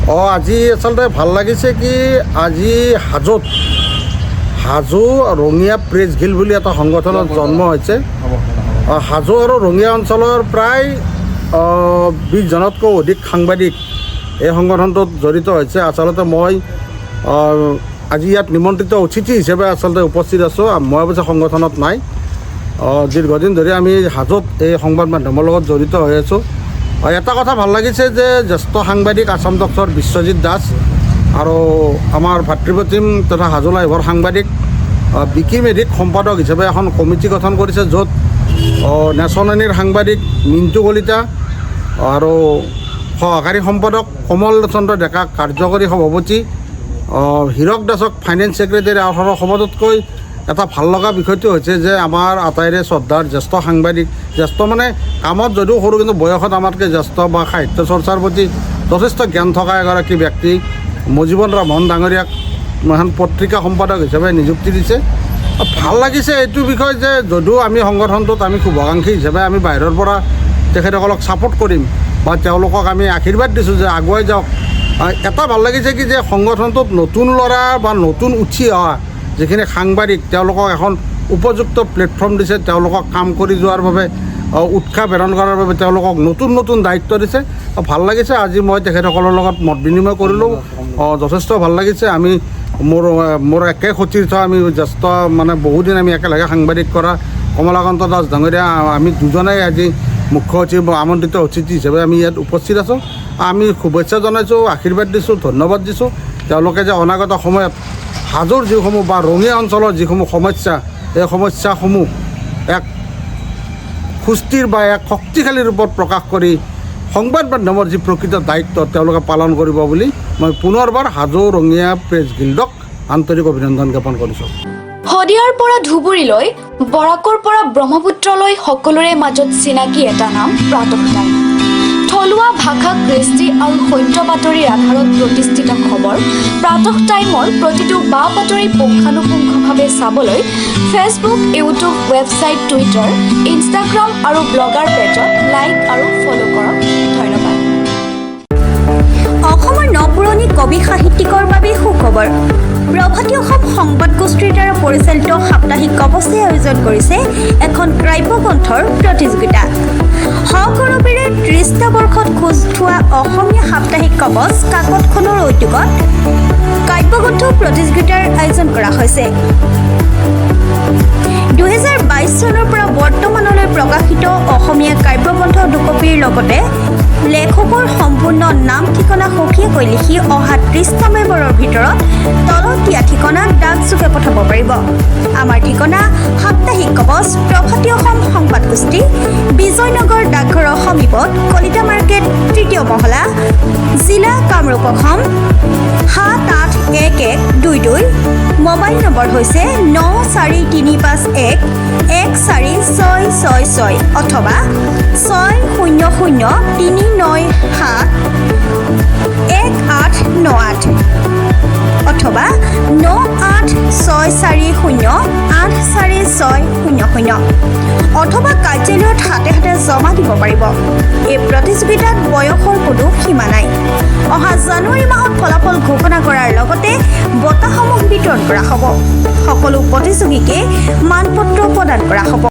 আজি আচলতে ভাল লাগিছে কি আজি হাজো ৰঙিয়া প্ৰেছ গিল্ড বুলি এটা সংগঠনৰ জন্ম হৈছে। হাজো আৰু ৰঙিয়া অঞ্চলৰ প্ৰায় 20 জনতকৈ অধিক সাংবাদিক এই সংগঠনটোত জড়িত হৈছে। আচলতে মই আজি ইয়াত নিমন্ত্ৰিত অতিথি হিচাপে আচলতে উপস্থিত আছোঁ। মই অৱশ্যে সংগঠনত নাই। দীৰ্ঘদিন ধৰি আমি হাজোত এই সংবাদ মাধ্যমৰ লগত জড়িত হৈ আছোঁ। এটা কথা ভাল লাগিছে যে জ্যেষ্ঠ সাংবাদিক আছাম ডক্টৰ বিশ্বজিৎ দাস আৰু আমাৰ ভাতৃপ্ৰতিম তথা হাজো লাইভৰ সাংবাদিক বিকি মেধিক সম্পাদক হিচাপে এখন কমিটি গঠন কৰিছে, য'ত নেচনেলীৰ সাংবাদিক মিণ্টু কলিতা আৰু সহকাৰী সম্পাদক কমল চন্দ্ৰ ডেকা কাৰ্যকৰী সভাপতি, হীৰক দাসক ফাইনেন্স ছেক্ৰেটাৰী আৰু সমাজতকৈ এটা ভাল লগা বিষয়টো হৈছে যে আমাৰ আটাইৰে শ্ৰদ্ধাৰ জ্যেষ্ঠ সাংবাদিক, জ্যেষ্ঠ মানে কামত যদিও সৰু কিন্তু বয়সত আমাতকৈ জ্যেষ্ঠ বা সাহিত্য চৰ্চাৰ প্ৰতি যথেষ্ট জ্ঞান থকা এগৰাকী ব্যক্তি মজিবন ৰামন ডাঙৰীয়াক এখন পত্ৰিকা সম্পাদক হিচাপে নিযুক্তি দিছে। ভাল লাগিছে এইটো বিষয় যে যদিও আমি সংগঠনটোত আমি শুভাকাংক্ষী হিচাপে আমি বাহিৰৰ পৰা তেখেতসকলক ছাপোৰ্ট কৰিম বা তেওঁলোকক আমি আশীৰ্বাদ দিছোঁ যে আগুৱাই যাওক। এটা ভাল লাগিছে কি যে সংগঠনটোত নতুন ল'ৰা বা নতুন উঠি অহা যিখিনি সাংবাদিক তেওঁলোকক এখন উপযুক্ত প্লেটফৰ্ম দিছে, তেওঁলোকক কাম কৰি যোৱাৰ বাবে উৎসাহ প্ৰেৰণ কৰাৰ বাবে তেওঁলোকক নতুন দায়িত্ব দিছে। ভাল লাগিছে। আজি মই তেখেতসকলৰ লগত মত বিনিময় কৰিলোঁ, যথেষ্ট ভাল লাগিছে। আমি মোৰ একে সতীৰ্থ আমি জ্যেষ্ঠ মানে বহুদিন আমি একেলগে সাংবাদিক কৰা কমলাকান্ত দাস ডাঙৰীয়া, আমি দুজনেই আজি মুখ্য সচিব আমন্ত্ৰিত অতিথি হিচাপে আমি ইয়াত উপস্থিত আছোঁ। আমি শুভেচ্ছা জনাইছোঁ, আশীৰ্বাদ দিছোঁ, ধন্যবাদ দিছোঁ। তেওঁলোকে যে অনাগত সময়ত হাজোৰ যিসমূহ বা ৰঙিয়া অঞ্চলৰ যিসমূহ সমস্যা, এই সমস্যাসমূহ এক সুস্থিৰ বা এক শক্তিশালী ৰূপত প্ৰকাশ কৰি সংবাদ মাধ্যমৰ যি প্ৰকৃত দায়িত্ব তেওঁলোকে পালন কৰিব বুলি মই পুনৰবাৰ হাজো ৰঙিয়া প্ৰেছ গিল্ডক আন্তৰিক অভিনন্দন জ্ঞাপন কৰিছোঁ। শদিয়াৰ পৰা ধুবুৰীলৈ, বৰাকৰ পৰা ব্ৰহ্মপুত্ৰলৈ সকলোৰে মাজত চিনাকি এটা নাম প্ৰাতঃ টাইম। থলুৱা ভাষা, কৃষ্টি আৰু সত্য বাতৰিৰ আধাৰত প্ৰতিষ্ঠিত খবৰ প্ৰাতঃ টাইমৰ প্ৰতিটো বা বাতৰি পুংখানুপুংখভাৱে চাবলৈ Facebook, YouTube, website, Twitter, Instagram আৰু ব্লগাৰ পেজত লাইক আৰু ফ'ল' কৰক। ধন্যবাদ। অসমৰ নপুৰণি কবি সাহিত্যিকৰ বাবে সুখবৰ। প্ৰভাতী অসম সংবাদ গোষ্ঠীৰ দ্বাৰা পৰিচালিত সাপ্তাহিক কবচে আয়োজন কৰিছে এখন কাব্যগ্ৰন্থৰ প্ৰতিযোগিতা। সগৌৰৱেৰে 30টা বৰ্ষত খোজ থোৱা অসমীয়া সাপ্তাহিক কবচ কাকতখনৰ উদ্যোগত কাব্যগ্ৰন্থ প্ৰতিযোগিতাৰ আয়োজন কৰা হৈছে। 2022 চনৰ পৰা বৰ্তমানলৈ প্ৰকাশিত অসমীয়া কাব্যগ্ৰন্থ দুকপিৰ লগতে লেখকৰ সম্পূৰ্ণ নাম ঠিকনা সখীয়াকৈ লিখি অহা 30টা মেম্বৰৰ ভিতৰত তলত দিয়া ঠিকনাত ডাকযোগে পঠাব পাৰিব। আমাৰ ঠিকনা সাপ্তাহিক কবচ, প্ৰভাতী অসম সংবাদ গোষ্ঠী, বিজয়নগৰ ডাকঘৰৰ সমীপত, কলিতা মাৰ্কেট, 3য় মহলা, জিলা কামৰূপ অসম 781122। মোবাইল নম্বৰ হৈছে 9435114666 অথবা 6003971898 অথবা 9864084600 অথবা কাৰ্যালয়ত হাতে জমা দিব পাৰিব। এই প্ৰতিযোগিতাত বয়সৰ কোনো সীমা নাই। অহা জানুৱাৰী মাহত ফলাফল ঘোষণা কৰাৰ লগতে বঁটাসমূহ বিতৰণ কৰা হ'ব। সকলো প্ৰতিযোগীকে মানপত্ৰ প্ৰদান কৰা হ'ব।